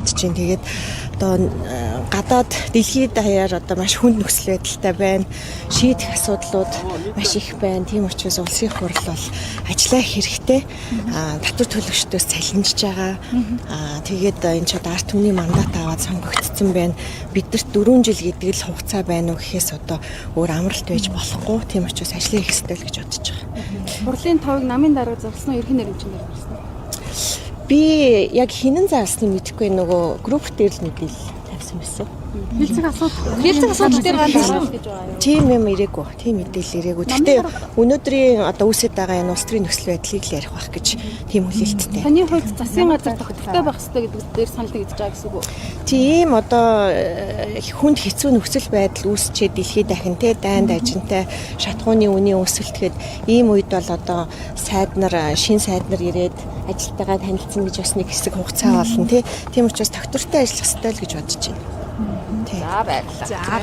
бодож байна. Тэгээд одоо гадаад дэлхийд даяар одоо маш хүнд нөхцөл байдалтай байна. Шийдэх асуудлууд маш их байна. Тийм учраас улсын хурал бол ажиллах хэрэгтэй. Татвар төлөгчдөөс цалинжиж байгаа. Тэгээд энэ ч одоо ард түмний мандат аваад сонгогдсон байна. Бидэрт 4 жил гэдэг л хугацаа байна уу гэхээс одоо өөр амралт байж болохгүй. Тийм учраас ажиллах хэрэгтэй л гэж бодож байгаа. Хурлын товыг намын дарга зарласан уу, эрхэм нэрэмжээр зарласан уу? Би яг хинэн заалсныг мэдэхгүй нөгөө групп дээр л мэдээлэл тавьсан байсан. Хэлцэг асуудал дээр ганцхан гэж байгаа юу? Тийм юм ирээгүй. Тийм мэдээлэл ирээгүй. Гэхдээ өнөөдрийн одоо үүсэж байгаа энэ улс төрийн нөхцөл байдлыг л ярих байх гэж тийм хүлээлттэй. Таны хувьд засгийн газар тогтвортой байх хэрэгтэй гэдэг дээр санал нэгдэж байгаа гэсэн үг үү? Тийм одоо хүнд хэцүү нөхцөл байдал үүсчээ дэлхийд дахин те дайнд ажинтай шатхууны үнийн өсөлтгээд ийм үед бол одоо шин сайд нар ирээд ажилтайгаа танилцсан гэж бас нэг хэсэг хугацаа болно те. Тийм учраас тогтвортой ажиллах хэрэгтэй л гэж бодож байна. За баярлалаа.